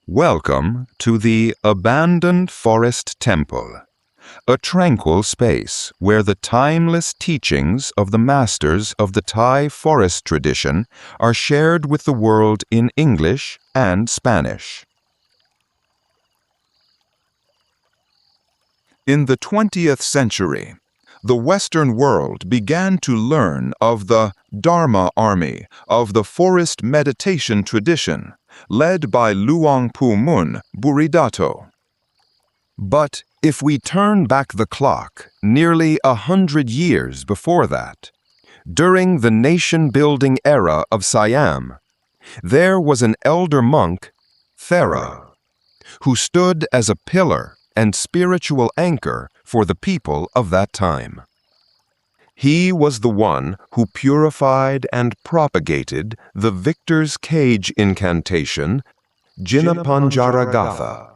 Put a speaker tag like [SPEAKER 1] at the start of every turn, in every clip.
[SPEAKER 1] Welcome to the Abandoned Forest Temple, a tranquil space where the timeless teachings of the masters of the Thai forest tradition are shared with the world in English and Spanish. In the 20th century, the Western world began to learn of the Dharma Army of the forest meditation tradition, led by Luang Pu Mun Bhuridatto. But if we turn back the clock nearly 100 years before that, during the nation-building era of Siam, there was an elder monk, Thera, who stood as a pillar and spiritual anchor for the people of that time. He was the one who purified and propagated the Victor's Cage incantation, Jinapañjara-gāthā,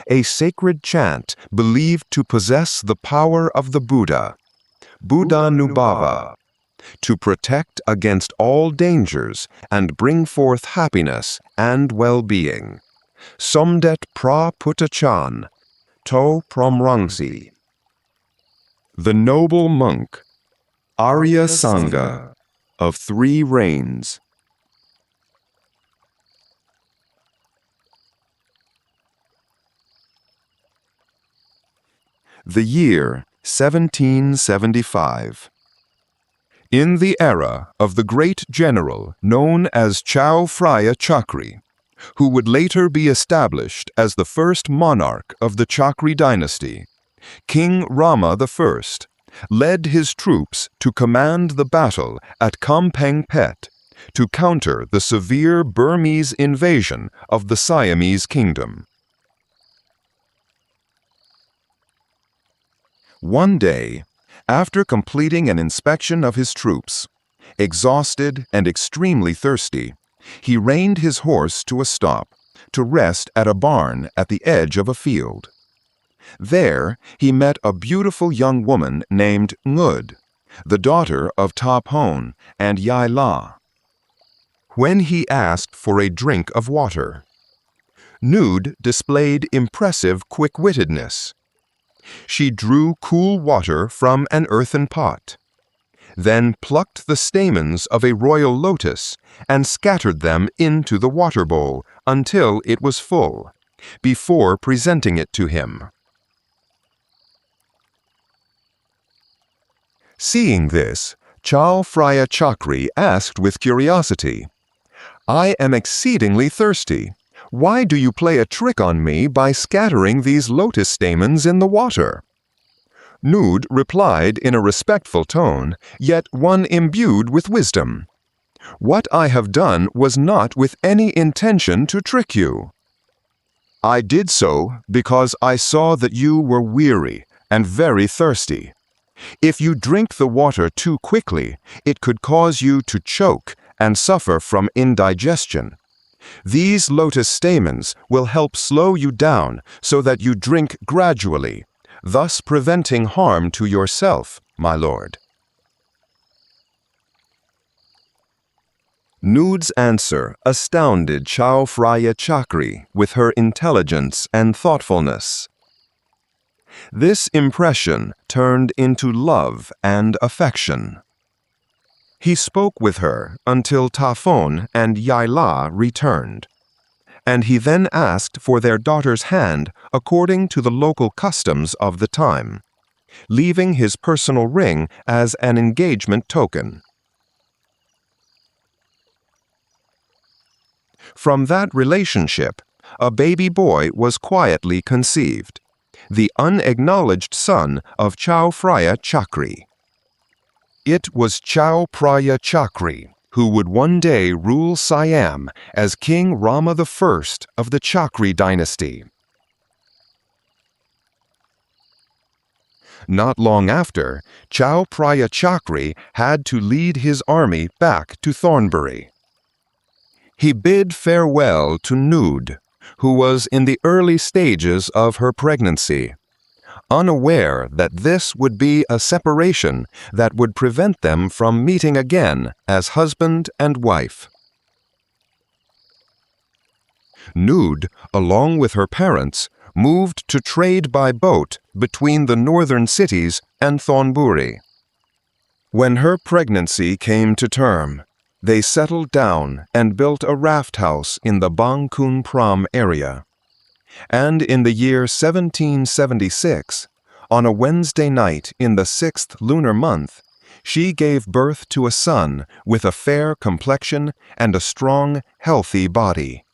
[SPEAKER 1] a sacred chant believed to possess the power of the Buddha, Buddhānubhāva, to protect against all dangers and bring forth happiness and well-being. Somdet Phra Phutthachan, Toh Phrommarangsi. The noble monk, Ariyasaṅgha, of 3 REIGNS. The year 1775. In the era of the great general known as Chao Phraya Chakri, who would later be established as the first monarch of the Chakri dynasty, King Rama I led his troops to command the battle at Kampeng Phet to counter the severe Burmese invasion of the Siamese kingdom. One day, after completing an inspection of his troops, exhausted and extremely thirsty, he reined his horse to a stop to rest at a barn at the edge of a field. There, he met a beautiful young woman named Ngud, the daughter of Ta Phon and Yai La. When he asked for a drink of water, Ngud displayed impressive quick-wittedness. She drew cool water from an earthen pot, then plucked the stamens of a royal lotus and scattered them into the water bowl until it was full, before presenting it to him. Seeing this, Chao Phraya Chakri asked with curiosity, "I am exceedingly thirsty. Why do you play a trick on me by scattering these lotus stamens in the water?" Ngud replied in a respectful tone, yet one imbued with wisdom, "What I have done was not with any intention to trick you. I did so because I saw that you were weary and very thirsty. If you drink the water too quickly, it could cause you to choke and suffer from indigestion. These lotus stamens will help slow you down so that you drink gradually, thus preventing harm to yourself, my lord." Ngud's answer astounded Chao Phraya Chakri with her intelligence and thoughtfulness. This impression turned into love and affection. He spoke with her until Ta Phon and Yai La returned, and he then asked for their daughter's hand according to the local customs of the time, leaving his personal ring as an engagement token. From that relationship, a baby boy was quietly conceived, the unacknowledged son of Chao Phraya Chakri. It was Chao Phraya Chakri who would one day rule Siam as King Rama I of the Chakri dynasty. Not long after, Chao Phraya Chakri had to lead his army back to Thornbury. He bid farewell to Ngud, who was in the early stages of her pregnancy, unaware that this would be a separation that would prevent them from meeting again as husband and wife. Nude, along with her parents, moved to trade by boat between the northern cities and Thonburi. When her pregnancy came to term, they settled down and built a raft house in the Bang Khun Pram area. And in the year 1776, on a Wednesday night in the 6th lunar month, she gave birth to a son with a fair complexion and a strong, healthy body.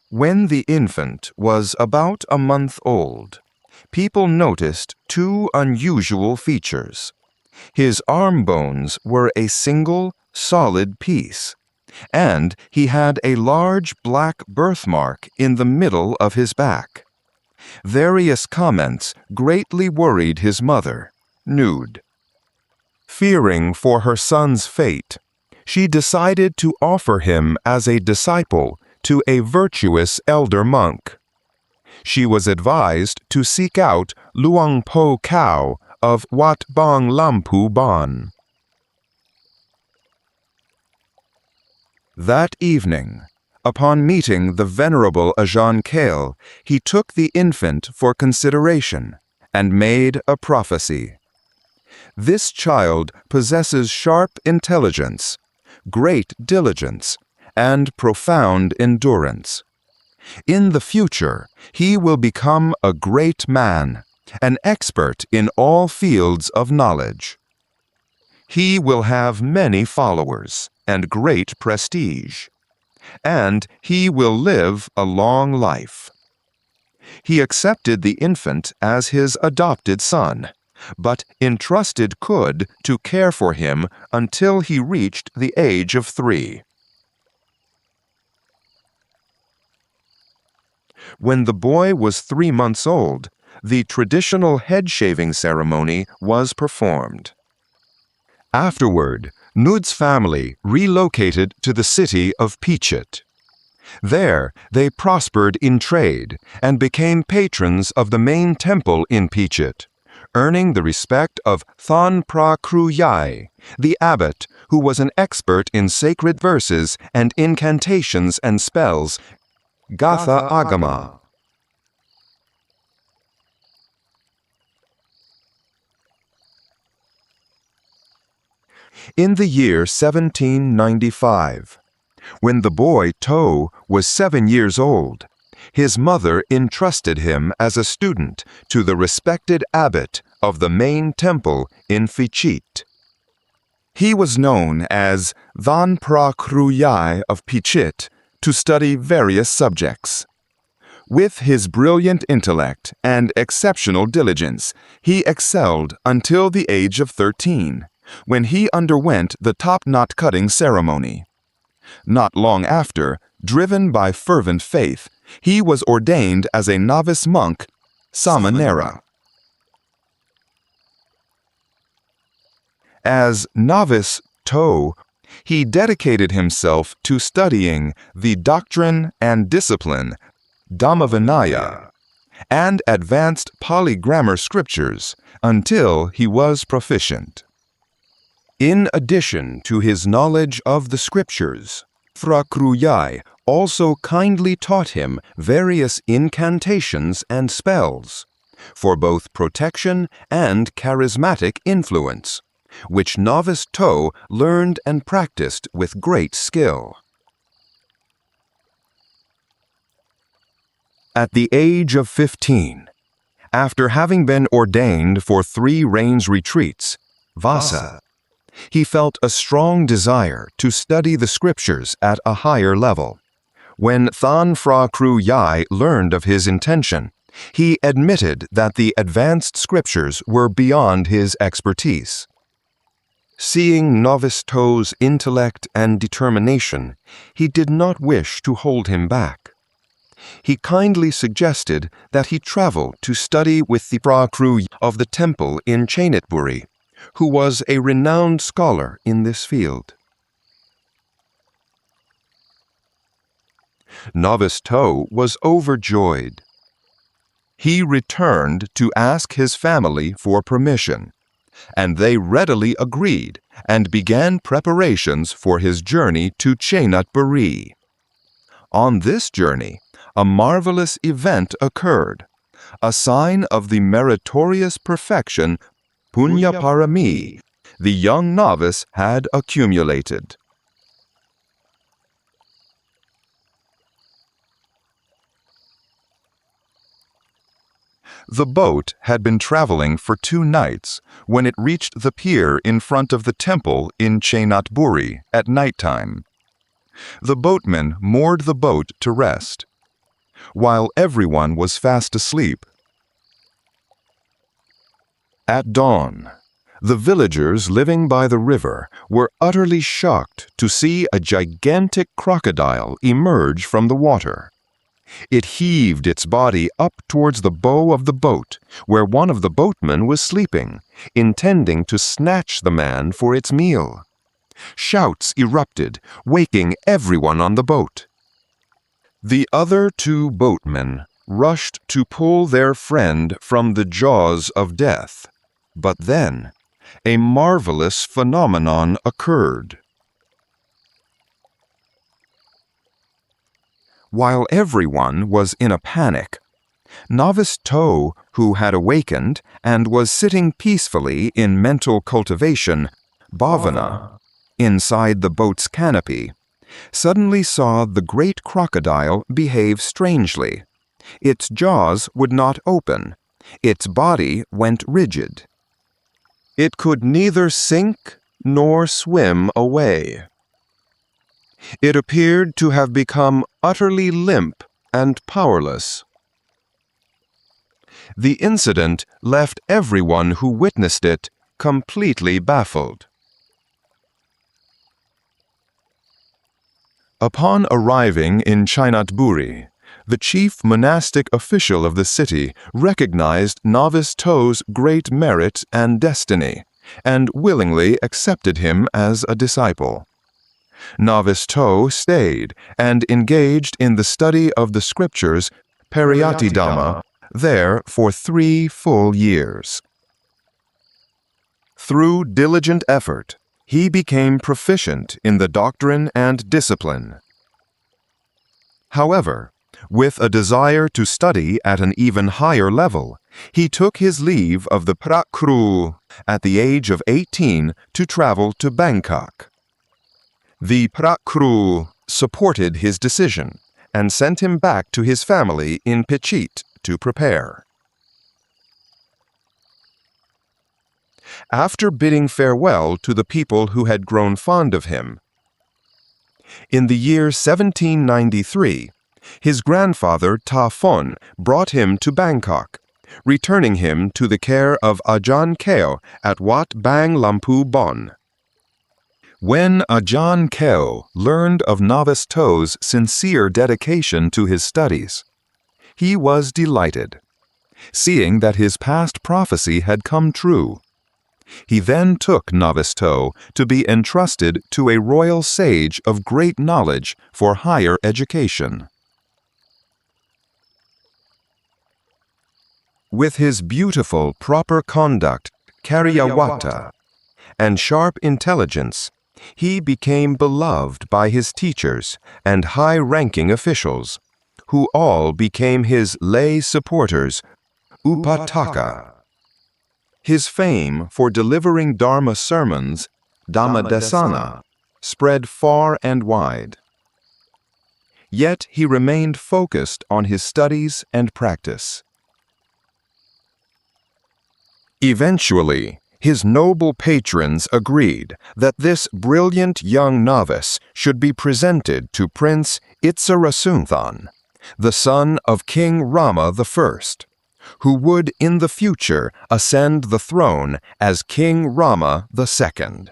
[SPEAKER 1] When the infant was about a month old, people noticed two unusual features. His arm bones were a single, solid piece, and he had a large black birthmark in the middle of his back. Various comments greatly worried his mother, Nude. Fearing for her son's fate, she decided to offer him as a disciple to a virtuous elder monk. She was advised to seek out Luang Po Khao of Wat Bang Lampu Ban. That evening, upon meeting the Venerable Ajahn Kale, he took the infant for consideration and made a prophecy. This child possesses sharp intelligence, great diligence, and profound endurance. In the future, he will become a great man, an expert in all fields of knowledge. He will have many followers and great prestige, and he will live a long life. He accepted the infant as his adopted son, but entrusted Khud to care for him until he reached the age of 3. When the boy was 3 months old, the traditional head-shaving ceremony was performed. Afterward, Nude's family relocated to the city of Phichit. There, they prospered in trade and became patrons of the main temple in Phichit, earning the respect of Thon Pra Kru Yai, the abbot who was an expert in sacred verses and incantations and spells, Gatha Agama. In the year 1795, when the boy Toh was 7 years old, his mother entrusted him as a student to the respected abbot of the main temple in Phichit. He was known as Thon Pra Kru Yai of Phichit to study various subjects. With his brilliant intellect and exceptional diligence, he excelled until the age of 13, when he underwent the top-knot cutting ceremony. Not long after, driven by fervent faith, he was ordained as a novice monk, Samanera. As novice Toh, he dedicated himself to studying the doctrine and discipline, Dhammavinaya, and advanced Pali grammar scriptures until he was proficient. In addition to his knowledge of the scriptures, Phra Kru Yai also kindly taught him various incantations and spells for both protection and charismatic influence, which novice Toh learned and practiced with great skill. At the age of 15, after having been ordained for 3 rains retreats, Vasa, he felt a strong desire to study the scriptures at a higher level. When Thon Phra Kru Yai learned of his intention, he admitted that the advanced scriptures were beyond his expertise. Seeing novice Toh's intellect and determination, he did not wish to hold him back. He kindly suggested that he travel to study with the Phra Kru of the temple in Chainitburi, who was a renowned scholar in this field. Novice Toh was overjoyed. He returned to ask his family for permission, and they readily agreed and began preparations for his journey to Chenat-Buri. On this journey, a marvelous event occurred, a sign of the meritorious perfection Punya Parami the young novice had accumulated. The boat had been traveling for 2 nights when it reached the pier in front of the temple in Chenat-Buri at nighttime. The boatmen moored the boat to rest, while everyone was fast asleep. At dawn, the villagers living by the river were utterly shocked to see a gigantic crocodile emerge from the water. It heaved its body up towards the bow of the boat, where one of the boatmen was sleeping, intending to snatch the man for its meal. Shouts erupted, waking everyone on the boat. The other 2 boatmen rushed to pull their friend from the jaws of death. But then, a marvelous phenomenon occurred. While everyone was in a panic, Novice Toh, who had awakened and was sitting peacefully in mental cultivation, bhavana, inside the boat's canopy, suddenly saw the great crocodile behave strangely. Its jaws would not open. Its body went rigid. It could neither sink nor swim away. It appeared to have become utterly limp and powerless. The incident left everyone who witnessed it completely baffled. Upon arriving in Chenat-Buri, the chief monastic official of the city recognized Novice Toh's great merit and destiny, and willingly accepted him as a disciple. Novice Toh stayed and engaged in the study of the scriptures Pariyatidhamma there for 3 full years. Through diligent effort, he became proficient in the doctrine and discipline. However, with a desire to study at an even higher level, he took his leave of the Phra Kru at the age of 18 to travel to Bangkok. The Phra Kru supported his decision and sent him back to his family in Pichit to prepare. After bidding farewell to the people who had grown fond of him, in the year 1793, his grandfather Ta Phon brought him to Bangkok, returning him to the care of Ajahn Keo at Wat Bang Lampu Bon. When Ajahn Keo learned of Novice Toh's sincere dedication to his studies, he was delighted, seeing that his past prophecy had come true. He then took Novice Toh to be entrusted to a royal sage of great knowledge for higher education. With his beautiful, proper conduct, Karyawata, and sharp intelligence, he became beloved by his teachers and high-ranking officials, who all became his lay supporters, Upataka. His fame for delivering Dharma sermons, Dhammadesana, spread far and wide. Yet he remained focused on his studies and practice. Eventually, his noble patrons agreed that this brilliant young novice should be presented to Prince Itsarasunthon, the son of King Rama I, who would in the future ascend the throne as King Rama II.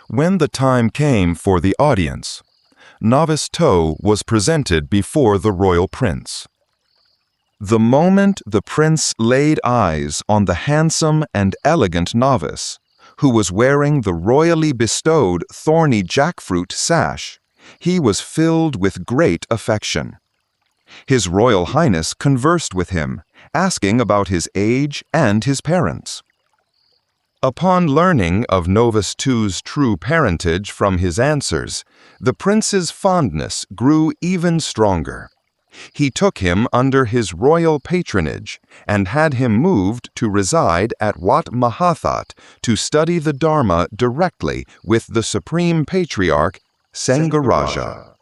[SPEAKER 1] When the time came for the audience, Novice Toh was presented before the royal prince. The moment the prince laid eyes on the handsome and elegant novice, who was wearing the royally bestowed thorny jackfruit sash, he was filled with great affection. His Royal Highness conversed with him, asking about his age and his parents. Upon learning of Novice II's true parentage from his answers, the prince's fondness grew even stronger. He took him under his royal patronage and had him moved to reside at Wat Mahathat to study the Dharma directly with the Supreme Patriarch Sangharaja.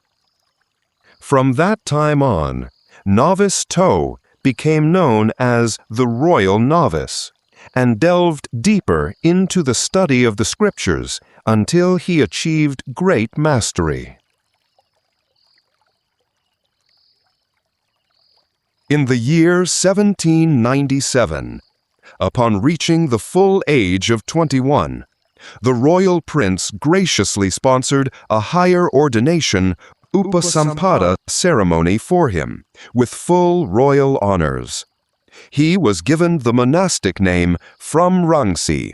[SPEAKER 1] From that time on, Novice Toh became known as the Royal Novice, and delved deeper into the study of the scriptures until he achieved great mastery. In the year 1797, upon reaching the full age of 21, the royal prince graciously sponsored a higher ordination Upasampada ceremony for him, with full royal honors. He was given the monastic name Phrommarangsi,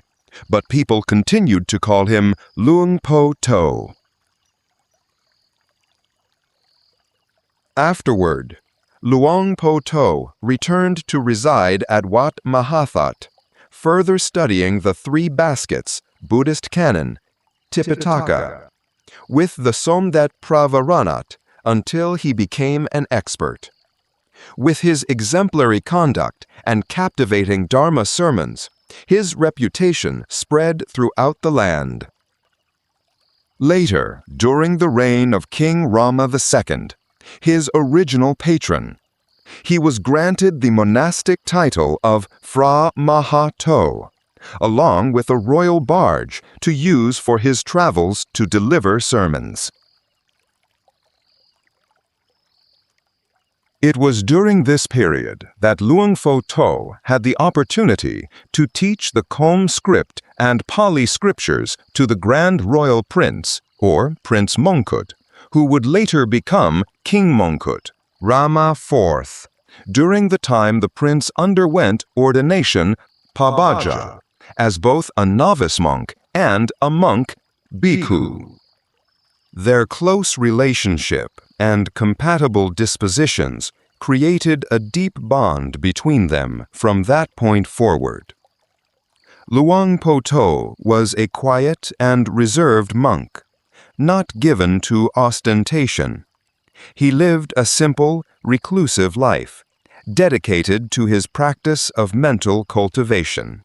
[SPEAKER 1] but people continued to call him Luang Pu Toh. Afterward, Luang Pu Toh returned to reside at Wat Mahathat, further studying the 3 baskets, Buddhist canon, Tipitaka, with the Somdet Phra Phutthachan until he became an expert. With his exemplary conduct and captivating Dharma sermons, his reputation spread throughout the land. Later, during the reign of King Rama II, his original patron, he was granted the monastic title of Phra Maha Toh, along with a royal barge to use for his travels to deliver sermons. It was during this period that Luang Pu Toh had the opportunity to teach the Khom script and Pali scriptures to the Grand Royal Prince, or Prince Mongkut, who would later become King Mongkut, Rama IV, during the time the prince underwent ordination Pabaja, as both a novice monk and a monk bhikkhu. Their close relationship and compatible dispositions created a deep bond between them from that point forward. Luang Pu Toh was a quiet and reserved monk, not given to ostentation. He lived a simple, reclusive life, dedicated to his practice of mental cultivation.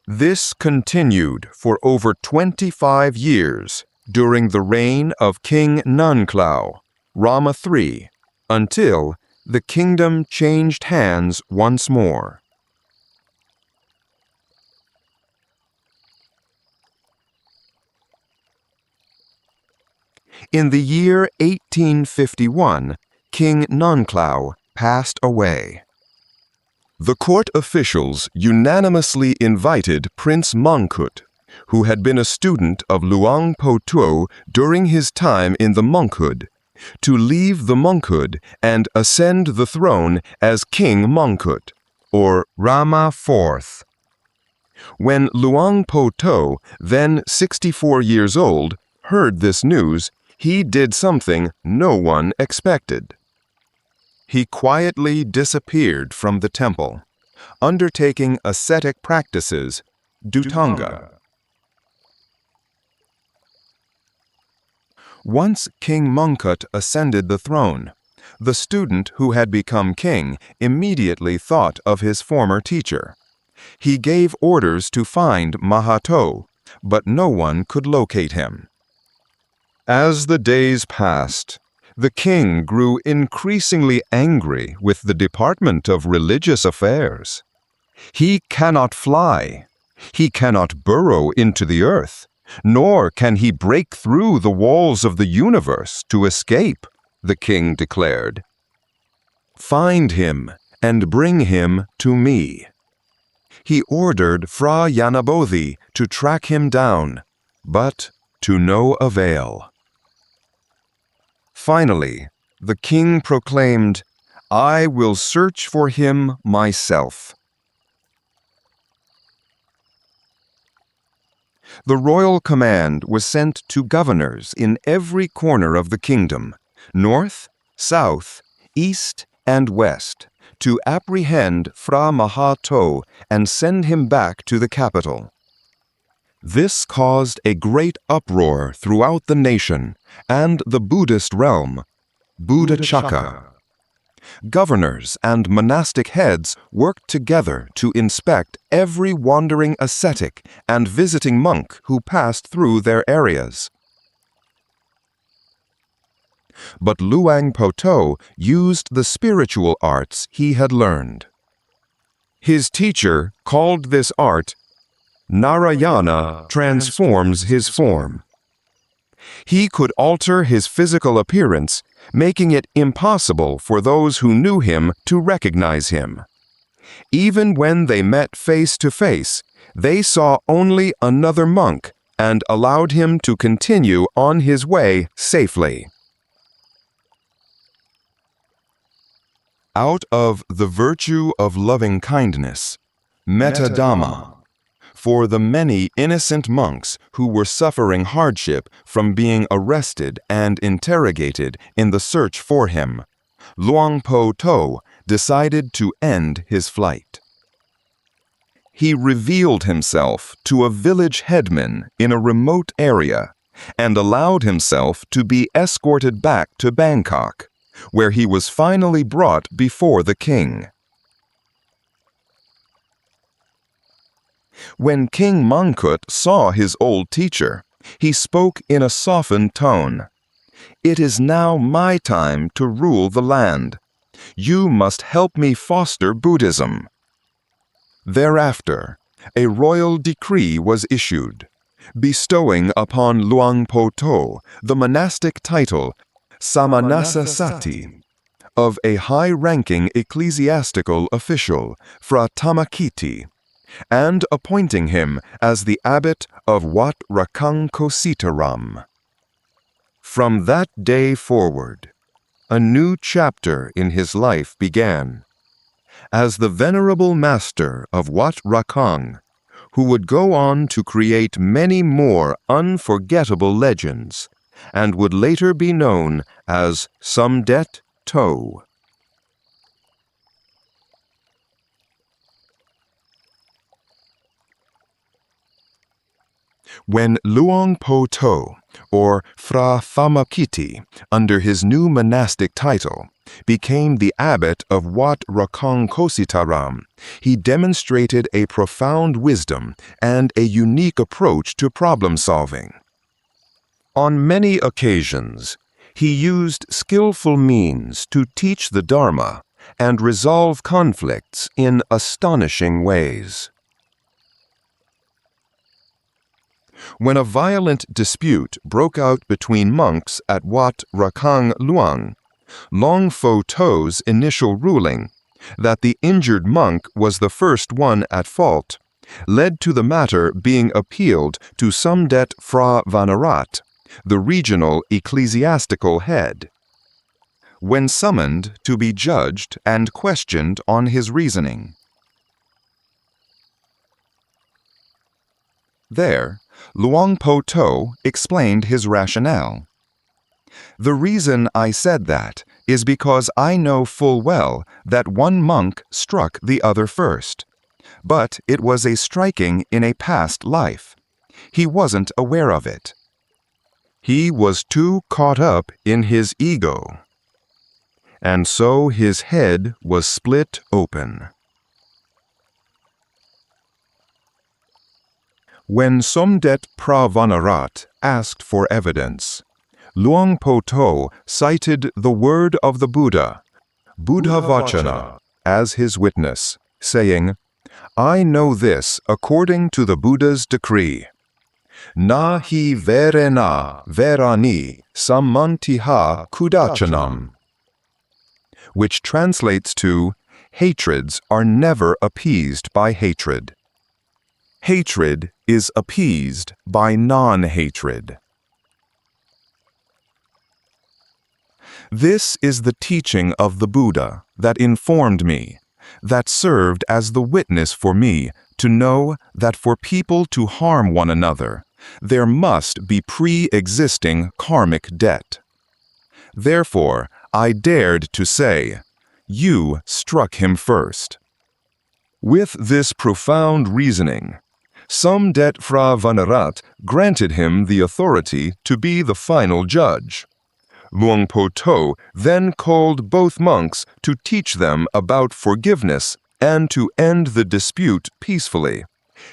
[SPEAKER 1] This continued for over 25 years during the reign of King Nunklao, Rama III, until the kingdom changed hands once more. In the year 1851, King Nunklao passed away. The court officials unanimously invited Prince Mongkut, who had been a student of Luang Pu Toh during his time in the monkhood, to leave the monkhood and ascend the throne as King Mongkut, or Rama IV. When Luang Pu Toh, then 64 years old, heard this news, he did something no one expected. He quietly disappeared from the temple, undertaking ascetic practices, dhutanga. Once King Mongkut ascended the throne, the student who had become king immediately thought of his former teacher. He gave orders to find Mahatoh, but no one could locate him. As the days passed, the king grew increasingly angry with the Department of Religious Affairs. He cannot fly. He cannot burrow into the earth, nor can he break through the walls of the universe to escape, the king declared. Find him and bring him to me. He ordered Phra Yanabodhi to track him down, but to no avail. Finally, the king proclaimed, "I will search for him myself." The royal command was sent to governors in every corner of the kingdom, north, south,
[SPEAKER 2] east and west, to apprehend Phra Maha-To and send him back to the capital. This caused a great uproar throughout the nation and the Buddhist realm, Buddhacaka. Governors and monastic heads worked together to inspect every wandering ascetic and visiting monk who passed through their areas. But Luang Pu To used the spiritual arts he had learned. His teacher called this art Narayana transforms his form. He could alter his physical appearance, making it impossible for those who knew him to recognize him. Even when they met face to face, they saw only another monk and allowed him to continue on his way safely. Out of the virtue of loving kindness, Metta Dhamma, for the many innocent monks who were suffering hardship from being arrested and interrogated in the search for him, Luang Pu To decided to end his flight. He revealed himself to a village headman in a remote area and allowed himself to be escorted back to Bangkok, where he was finally brought before the king. When King Mangkut saw his old teacher, he spoke in a softened tone. "It is now my time to rule the land. You must help me foster Buddhism." Thereafter, a royal decree was issued, bestowing upon Luang Pu To the monastic title Samanasa Sati of a high-ranking ecclesiastical official, Phra Tamakiti, and appointing him as the abbot of Wat Rakang Kositaram. From that day forward, a new chapter in his life began, as the venerable master of Wat Rakang, who would go on to create many more unforgettable legends, and would later be known as Somdet Phra. When Luang Pu To, or Phra Thamakiti, under his new monastic title, became the abbot of Wat Rakang Kositaram, he demonstrated a profound wisdom and a unique approach to problem-solving. On many occasions, he used skillful means to teach the Dharma and resolve conflicts in astonishing ways. When a violent dispute broke out between monks at Wat Rakang Luang, Luang Pu To's initial ruling, that the injured monk was the first one at fault, led to the matter being appealed to Somdet Phra Phutthachan, the regional ecclesiastical head. When summoned to be judged and questioned on his reasoning. There, Luang Pu To explained his rationale. "The reason I said that is because I know full well that one monk struck the other first, but it was a striking in a past life. He wasn't aware of it. He was too caught up in his ego, and so his head was split open." When Somdet Phra Phutthachan asked for evidence, Luang Pu To cited the word of the Buddha, Buddha Vachana, as his witness, saying, "I know this according to the Buddha's decree. Na hi verena verani samantiha kudachanam," which translates to, "Hatreds are never appeased by hatred. Hatred is appeased by non-hatred." This is the teaching of the Buddha that informed me, that served as the witness for me to know that for people to harm one another, there must be pre-existing karmic debt. Therefore, I dared to say, "You struck him first." With this profound reasoning, Somdet Phra Phutthachan granted him the authority to be the final judge. Luang Pu To then called both monks to teach them about forgiveness and to end the dispute peacefully,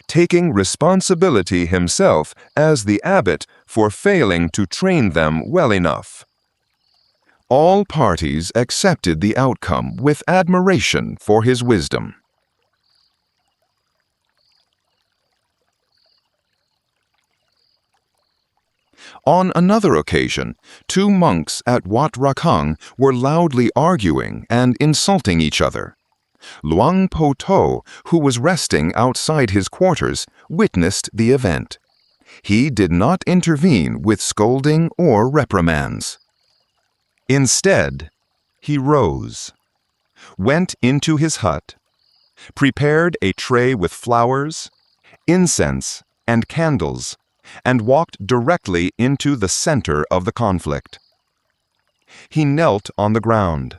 [SPEAKER 2] taking responsibility himself as the abbot for failing to train them well enough. All parties accepted the outcome with admiration for his wisdom. On another occasion, two monks at Wat Rakhang were loudly arguing and insulting each other. Luang Pu To, who was resting outside his quarters, witnessed the event. He did not intervene with scolding or reprimands. Instead, he rose, went into his hut, prepared a tray with flowers, incense, and candles, and walked directly into the center of the conflict. He knelt on the ground,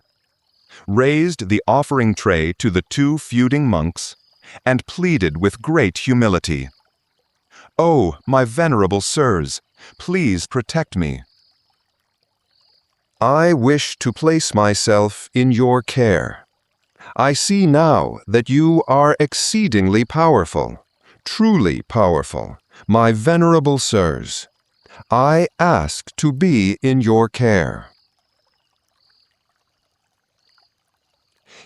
[SPEAKER 2] raised the offering tray to the two feuding monks, and pleaded with great humility, "Oh, my venerable sirs, please protect me. I wish to place myself in your care. I see now that you are exceedingly powerful, truly powerful, my venerable sirs. I ask to be in your care."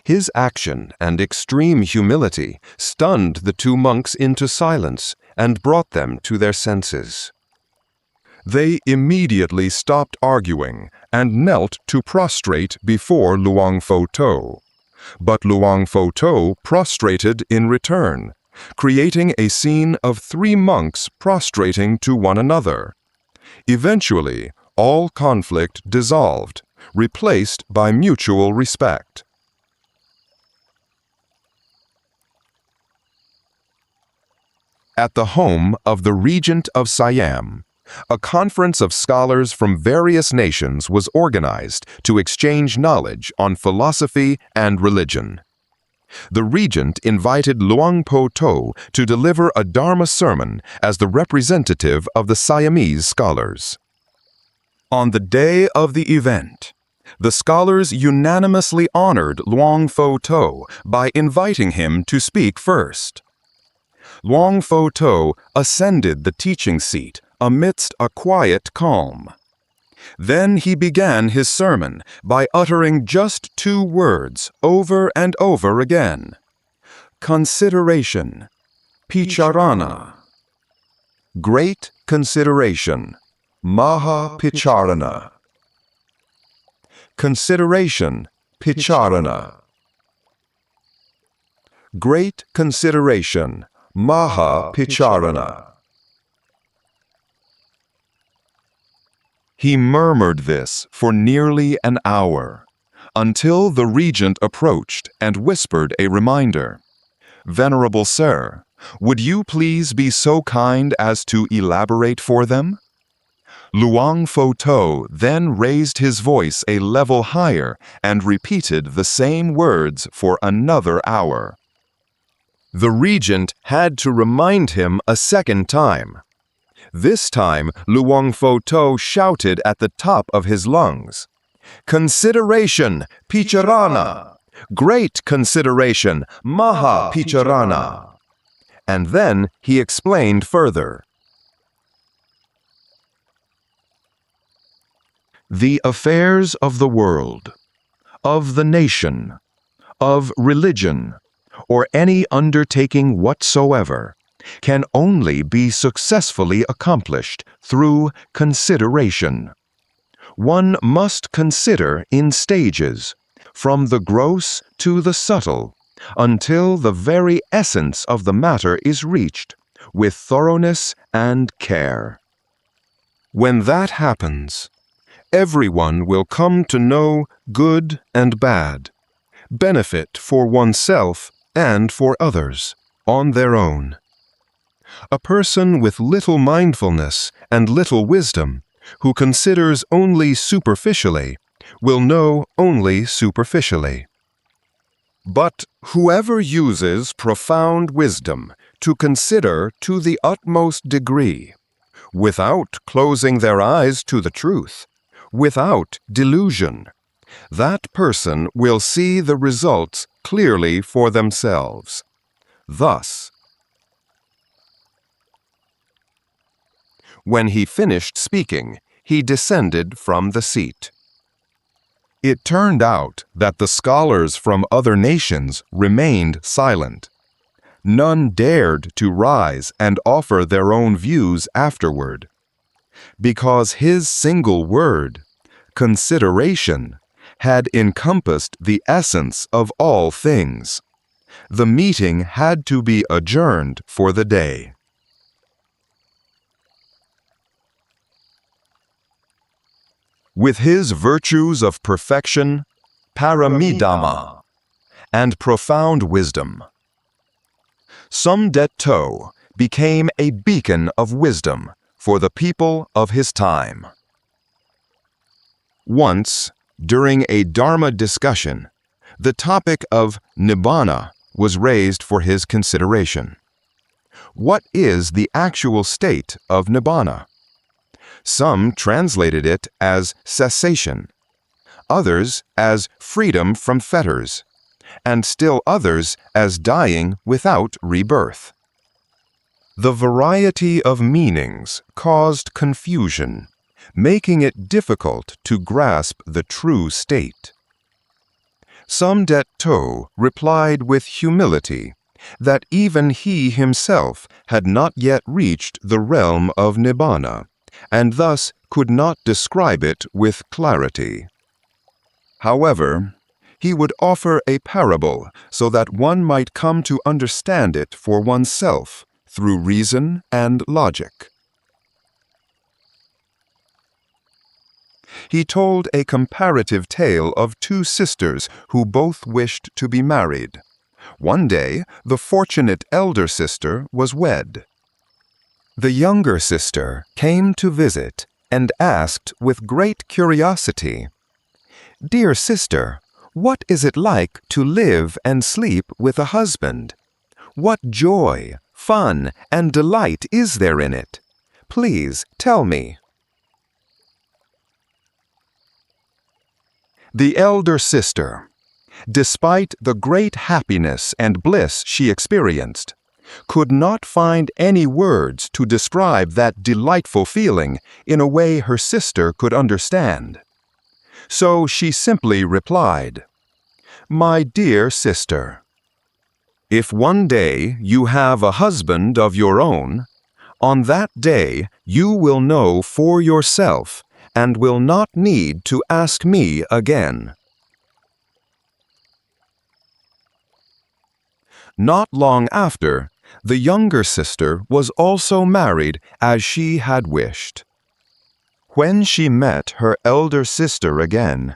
[SPEAKER 2] His action and extreme humility stunned the two monks into silence and brought them to their senses. They immediately stopped arguing and knelt to prostrate before Luang Pu To. But Luang Pu To prostrated in return, creating a scene of three monks prostrating to one another. Eventually, all conflict dissolved, replaced by mutual respect. At the home of the regent of Siam, a conference of scholars from various nations was organized to exchange knowledge on philosophy and religion. The regent invited Luang Pu To to deliver a Dharma sermon as the representative of the Siamese scholars. On the day of the event, the scholars unanimously honored Luang Pu To by inviting him to speak first. Luang Pu To ascended the teaching seat amidst a quiet calm. Then he began his sermon by uttering just two words over and over again: consideration, picharana. Great consideration, maha picharana. Consideration, picharana. Great consideration, maha picharana. He murmured this for nearly an hour, until the regent approached and whispered a reminder. "Venerable sir, would you please be so kind as to elaborate for them?" Luang Pu To then raised his voice a level higher and repeated the same words for another hour. The regent had to remind him a second time. This time, Luang Pu To shouted at the top of his lungs, "Consideration, picharana! Great consideration, maha picharana!" And then he explained further. The affairs of the world, of the nation, of religion, or any undertaking whatsoever, can only be successfully accomplished through consideration. One must consider in stages, from the gross to the subtle, until the very essence of the matter is reached, with thoroughness and care. When that happens, everyone will come to know good and bad, benefit for oneself and for others, on their own. A person with little mindfulness and little wisdom, who considers only superficially, will know only superficially. But whoever uses profound wisdom to consider to the utmost degree, without closing their eyes to the truth, without delusion, that person will see the results clearly for themselves. Thus, when he finished speaking, he descended from the seat. It turned out that the scholars from other nations remained silent. None dared to rise and offer their own views afterward, because his single word, consideration, had encompassed the essence of all things. The meeting had to be adjourned for the day. With his virtues of perfection, paramidhamma, and profound wisdom, Somdet Phra became a beacon of wisdom for the people of his time. Once, during a Dharma discussion, the topic of Nibbāna was raised for his consideration. What is the actual state of Nibbāna? Some translated it as cessation, others as freedom from fetters, and still others as dying without rebirth. The variety of meanings caused confusion, making it difficult to grasp the true state. Somdet Phra replied with humility that even he himself had not yet reached the realm of Nibbāna, and thus could not describe it with clarity. However, he would offer a parable so that one might come to understand it for oneself through reason and logic. He told a comparative tale of two sisters who both wished to be married. One day, the fortunate elder sister was wed. The younger sister came to visit and asked with great curiosity, "Dear sister, what is it like to live and sleep with a husband? What joy, fun, and delight is there in it? Please tell me." The elder sister, despite the great happiness and bliss she experienced, could not find any words to describe that delightful feeling in a way her sister could understand. So she simply replied, "My dear sister, if one day you have a husband of your own, on that day you will know for yourself and will not need to ask me again." Not long after, the younger sister was also married as she had wished. When she met her elder sister again,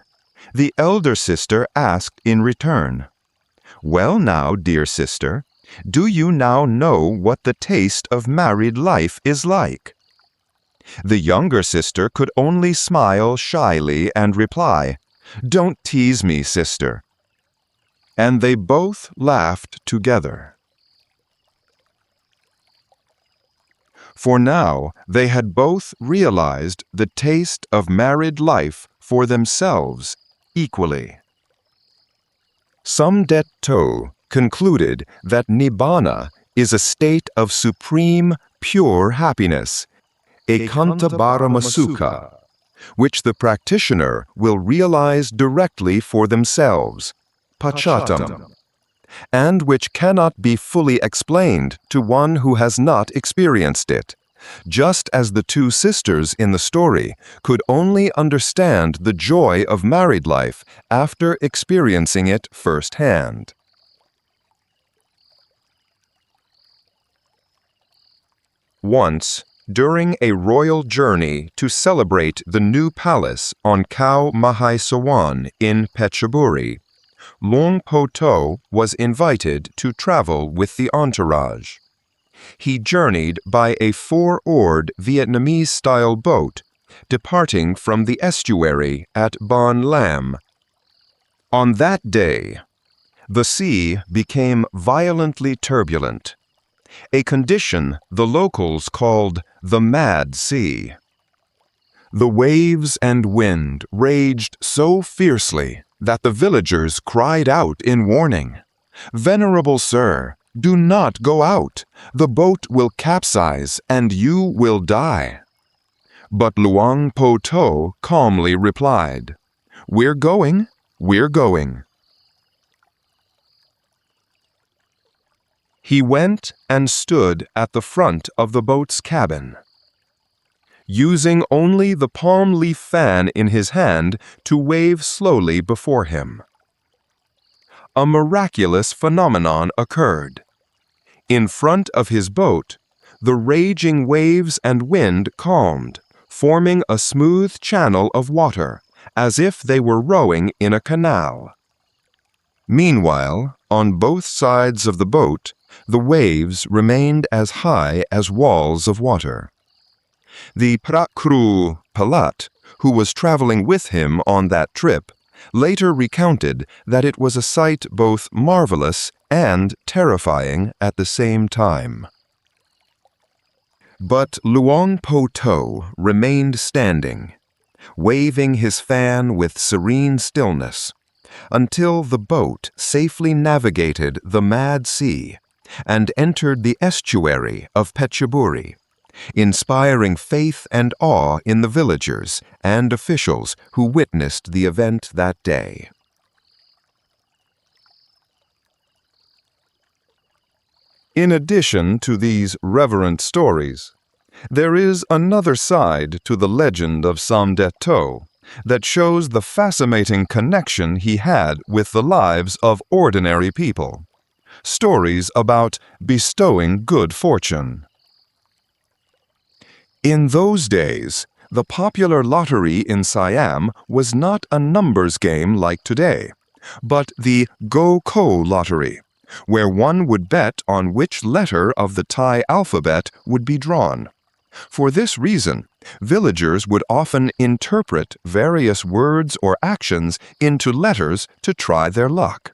[SPEAKER 2] the elder sister asked in return, "Well now, dear sister, do you now know what the taste of married life is like?" The younger sister could only smile shyly and reply, "Don't tease me, sister." And they both laughed together. For now they had both realized the taste of married life for themselves equally. Somdet Phra concluded that Nibbāna is a state of supreme, pure happiness, ekanthabharamasukha, which the practitioner will realize directly for themselves, pachatam, and which cannot be fully explained to one who has not experienced it, just as the two sisters in the story could only understand the joy of married life after experiencing it firsthand. Once, during a royal journey to celebrate the new palace on Khao Mahai Sawan in Phetchaburi, Luang Pu Mun was invited to travel with the entourage. He journeyed by a four-oared Vietnamese-style boat departing from the estuary at Bon Lam. On that day, the sea became violently turbulent, a condition the locals called the Mad Sea. The waves and wind raged so fiercely that the villagers cried out in warning, "Venerable sir, do not go out. The boat will capsize and you will die." But Luang Pu To calmly replied, "We're going, we're going." He went and stood at the front of the boat's cabin, using only the palm leaf fan in his hand to wave slowly before him. A miraculous phenomenon occurred. In front of his boat, the raging waves and wind calmed, forming a smooth channel of water, as if they were rowing in a canal. Meanwhile, on both sides of the boat, the waves remained as high as walls of water. The Prakru Palat, who was traveling with him on that trip, later recounted that it was a sight both marvelous and terrifying at the same time. But Luang Pu To remained standing, waving his fan with serene stillness, until the boat safely navigated the Mad Sea and entered the estuary of Phetchaburi, inspiring faith and awe in the villagers and officials who witnessed the event that day. In addition to these reverent stories, there is another side to the legend of Somdet Phra that shows the fascinating connection he had with the lives of ordinary people. Stories about bestowing good fortune. In those days, the popular lottery in Siam was not a numbers game like today, but the Go-Ko lottery, where one would bet on which letter of the Thai alphabet would be drawn. For this reason, villagers would often interpret various words or actions into letters to try their luck.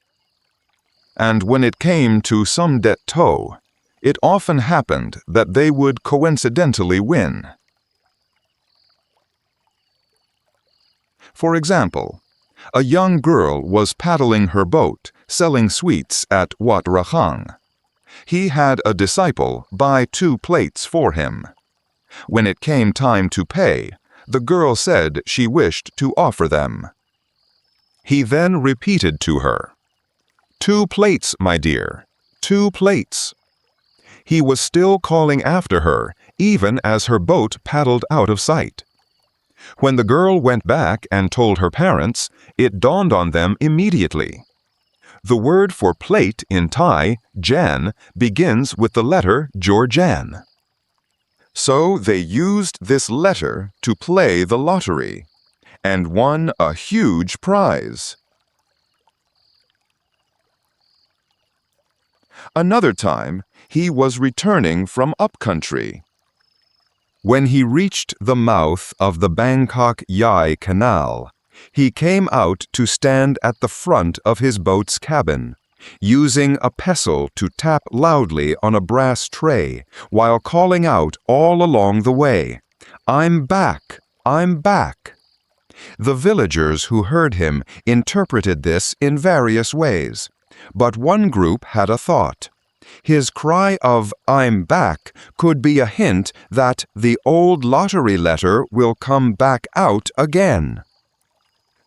[SPEAKER 2] And when it came to Somdet Phra, it often happened that they would coincidentally win. For example, a young girl was paddling her boat, selling sweets at Wat Rakhang. He had a disciple buy 2 plates for him. When it came time to pay, the girl said she wished to offer them. He then repeated to her, "2 plates, my dear, 2 plates." He was still calling after her, even as her boat paddled out of sight. When the girl went back and told her parents, it dawned on them immediately. The word for plate in Thai, Jan, begins with the letter Jorjan. So they used this letter to play the lottery, and won a huge prize. Another time, he was returning from upcountry. When he reached the mouth of the Bangkok Yai Canal, he came out to stand at the front of his boat's cabin, using a pestle to tap loudly on a brass tray while calling out all along the way, "I'm back! I'm back!" The villagers who heard him interpreted this in various ways, but one group had a thought. His cry of "I'm back" could be a hint that the old lottery letter will come back out again.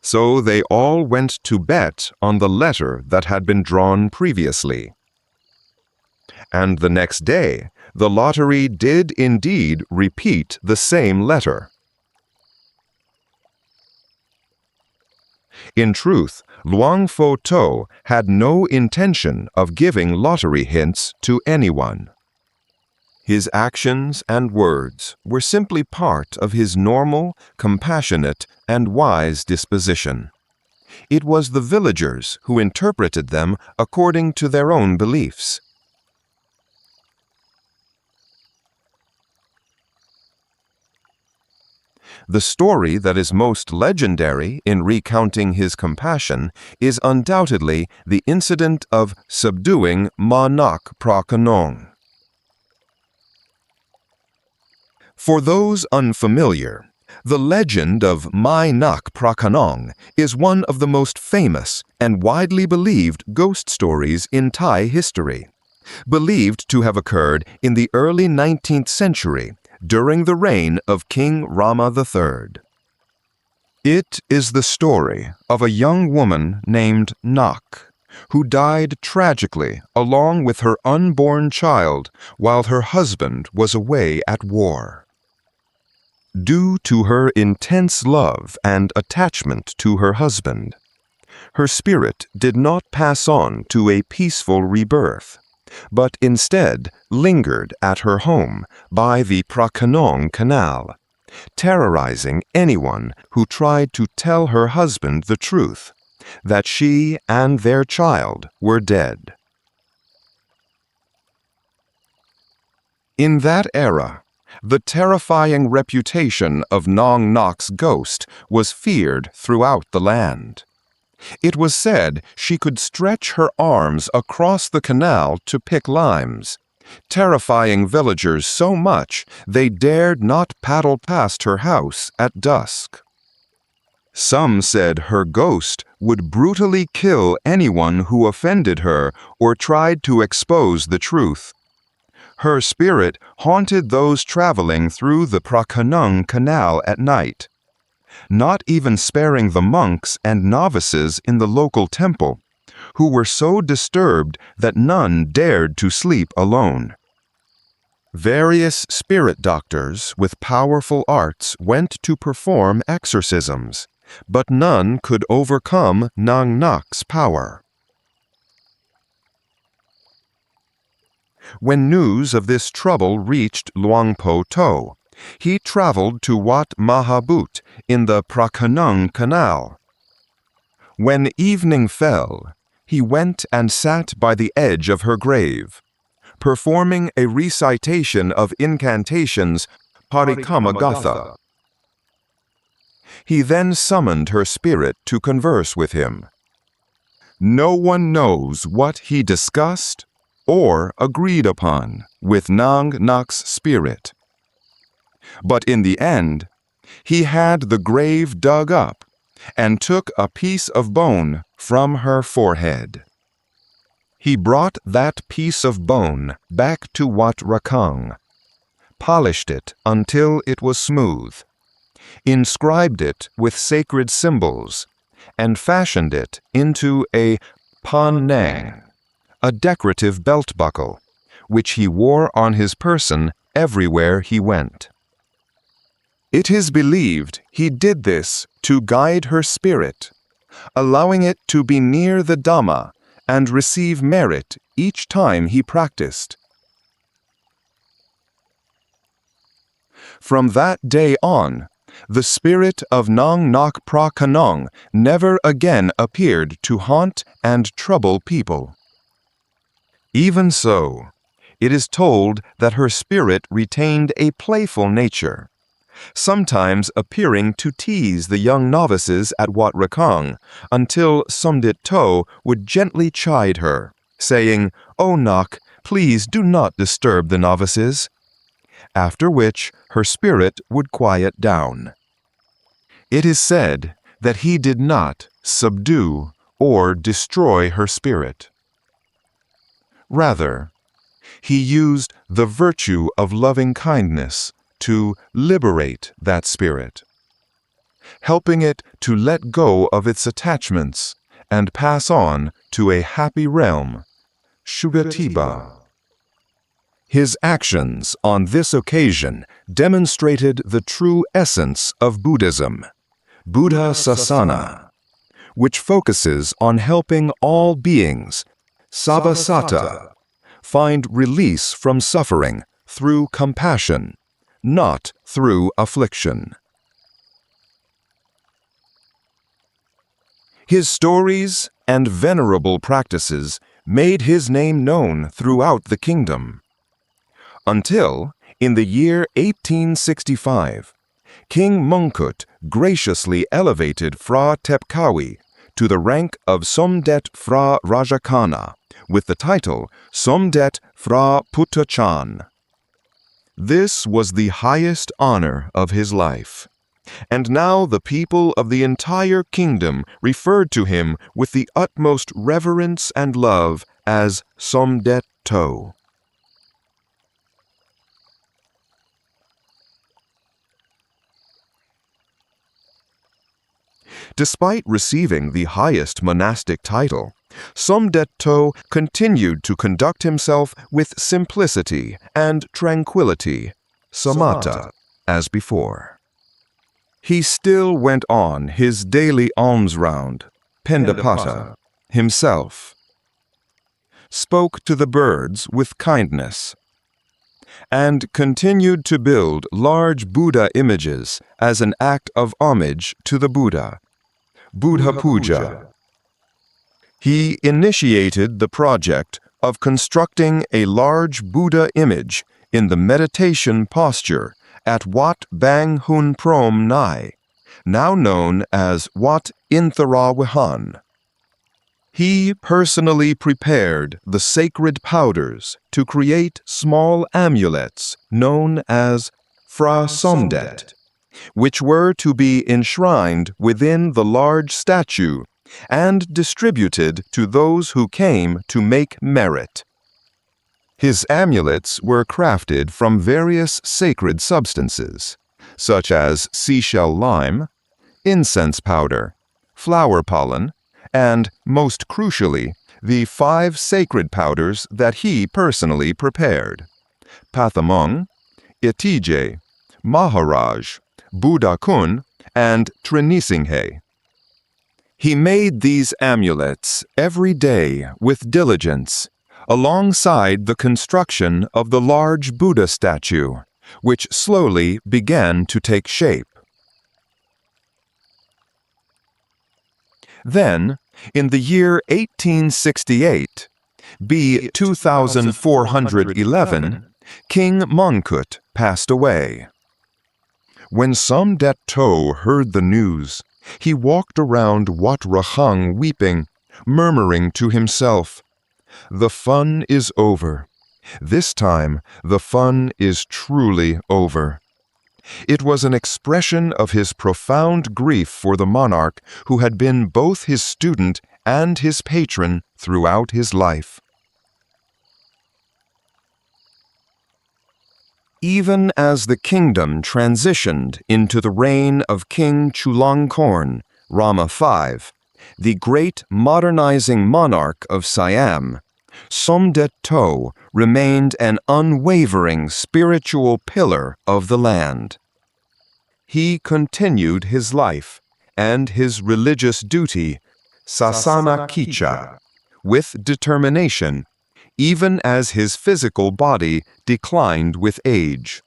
[SPEAKER 2] So they all went to bet on the letter that had been drawn previously. And the next day, the lottery did indeed repeat the same letter. In truth, Luang Pu To had no intention of giving lottery hints to anyone. His actions and words were simply part of his normal, compassionate, and wise disposition. It was the villagers who interpreted them according to their own beliefs. The story that is most legendary in recounting his compassion is undoubtedly the incident of subduing Ma Nak Pra Khanong. For those unfamiliar, the legend of Mai Nak Pra Khanong is one of the most famous and widely believed ghost stories in Thai history, believed to have occurred in the early 19th century during the reign of King Rama III. It is the story of a young woman named Nak, who died tragically along with her unborn child while her husband was away at war. Due to her intense love and attachment to her husband, her spirit did not pass on to a peaceful rebirth, but instead lingered at her home by the Phra Khanong Canal, terrorizing anyone who tried to tell her husband the truth, that she and their child were dead. In that era, the terrifying reputation of Nong Nak's ghost was feared throughout the land. It was said she could stretch her arms across the canal to pick limes, terrifying villagers so much they dared not paddle past her house at dusk. Some said her ghost would brutally kill anyone who offended her or tried to expose the truth. Her spirit haunted those traveling through the Phra Khanong Canal at night, not even sparing the monks and novices in the local temple, who were so disturbed that none dared to sleep alone. Various spirit doctors with powerful arts went to perform exorcisms, but none could overcome Nong Nak's power. When news of this trouble reached Luang Pu To, he traveled to Wat Mahabut in the Phra Khanong Canal. When evening fell, he went and sat by the edge of her grave, performing a recitation of incantations, Ariyasaṅgha. He then summoned her spirit to converse with him. No one knows what he discussed or agreed upon with Nong Nak's spirit. But in the end, he had the grave dug up and took a piece of bone from her forehead. He brought that piece of bone back to Wat Rakang, polished it until it was smooth, inscribed it with sacred symbols, and fashioned it into a pan nang, a decorative belt buckle, which he wore on his person everywhere he went. It is believed he did this to guide her spirit, allowing it to be near the Dhamma and receive merit each time he practiced. From that day on, the spirit of Nong Nak Pra Khanong never again appeared to haunt and trouble people. Even so, it is told that her spirit retained a playful nature, sometimes appearing to tease the young novices at Wat Rakang until Somdet To would gently chide her, saying, "O Nak, please do not disturb the novices," after which her spirit would quiet down. It is said that he did not subdue or destroy her spirit. Rather, he used the virtue of loving kindness to liberate that spirit, helping it to let go of its attachments and pass on to a happy realm, Shugatiba. His actions on this occasion demonstrated the true essence of Buddhism, Buddha Sasana, which focuses on helping all beings, Sabbasata, find release from suffering through compassion, not through affliction. His stories and venerable practices made his name known throughout the kingdom, until, in the year 1865, King Mongkut graciously elevated Phra Tepkawi to the rank of Somdet Phra Phutthachan with the title Somdet Phra Phutthachan. This was the highest honor of his life, and now the people of the entire kingdom referred to him with the utmost reverence and love as Somdet Toh. Despite receiving the highest monastic title, Somdet Toh continued to conduct himself with simplicity and tranquility, samatha, as before. He still went on his daily alms round, pendapata, himself, spoke to the birds with kindness, and continued to build large Buddha images as an act of homage to the Buddha, Buddha Puja. He initiated the project of constructing a large Buddha image in the meditation posture at Wat Bang Hun Prom Nai, now known as Wat Intharawahan. He personally prepared the sacred powders to create small amulets known as Phra Somdet, which were to be enshrined within the large statue and distributed to those who came to make merit. His amulets were crafted from various sacred substances, such as seashell lime, incense powder, flower pollen, and, most crucially, the 5 sacred powders that he personally prepared: Pathamong, Itije, Maharaj, Budakun, and Trinisinghe. He made these amulets every day with diligence, alongside the construction of the large Buddha statue, which slowly began to take shape. Then, in the year 1868, B. 2411, King Mongkut passed away. When Somdet Toh heard the news, he walked around Wat Rahang weeping, murmuring to himself, "The fun is over. This time, the fun is truly over." It was an expression of his profound grief for the monarch who had been both his student and his patron throughout his life. Even as the kingdom transitioned into the reign of King Chulalongkorn, Rama V, the great modernizing monarch of Siam, Somdet Toh remained an unwavering spiritual pillar of the land. He continued his life and his religious duty, sasana kicha, with determination, even as his physical body declined with age.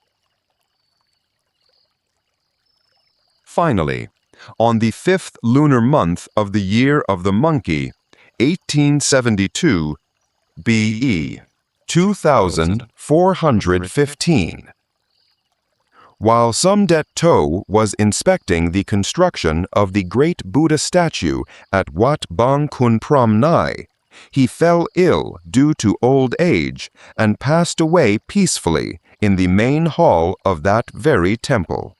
[SPEAKER 2] Finally, on the 5th lunar month of the year of the monkey, 1872 BE, 2415, while Somdet Toh was inspecting the construction of the great Buddha statue at Wat Bang Kun Prom Nai, he fell ill due to old age and passed away peacefully in the main hall of that very temple.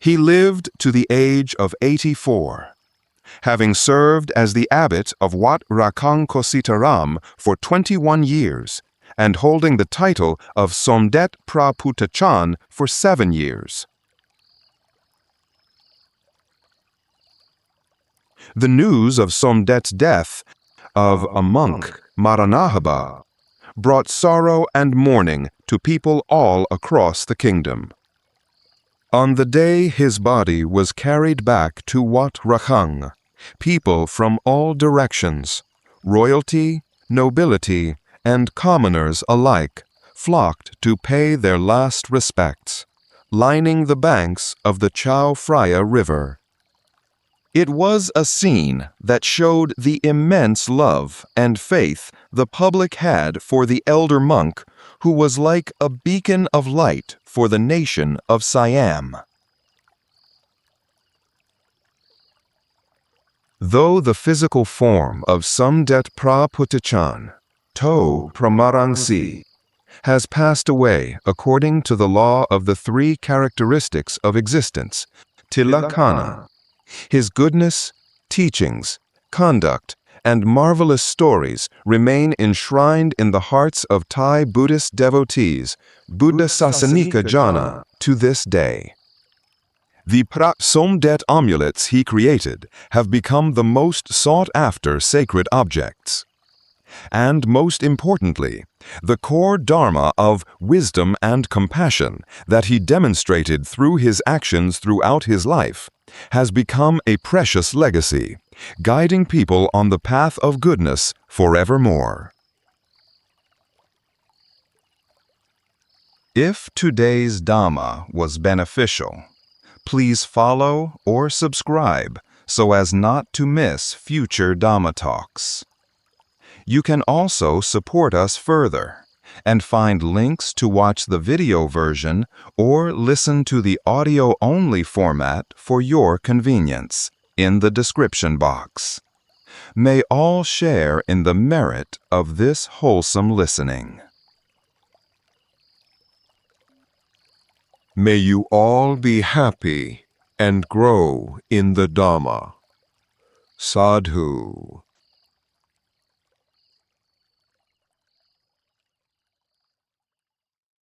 [SPEAKER 2] He lived to the age of 84, having served as the abbot of Wat Rakang Kositaram for 21 years and holding the title of Somdet Phra Phutthachan for 7 years. The news of Somdet's death of a monk, Maranahaba, brought sorrow and mourning to people all across the kingdom. On the day his body was carried back to Wat Rakang, people from all directions, royalty, nobility, and commoners alike, flocked to pay their last respects, lining the banks of the Chao Phraya River. It was a scene that showed the immense love and faith the public had for the elder monk, who was like a beacon of light for the nation of Siam. Though the physical form of Somdet Phra Phutthachan, Toh Phrommarangsi, has passed away according to the law of the three characteristics of existence, Tilakkhana, his goodness, teachings, conduct, and marvelous stories remain enshrined in the hearts of Thai Buddhist devotees, Buddha Sasanika Jana, to this day. The Somdet amulets he created have become the most sought-after sacred objects. And most importantly, the core dharma of wisdom and compassion that he demonstrated through his actions throughout his life has become a precious legacy, guiding people on the path of goodness forevermore. If today's Dhamma was beneficial, please follow or subscribe so as not to miss future Dhamma talks. You can also support us further and find links to watch the video version or listen to the audio-only format for your convenience in the description box. May all share in the merit of this wholesome listening.
[SPEAKER 1] May you all be happy and grow in the Dhamma. Sadhu.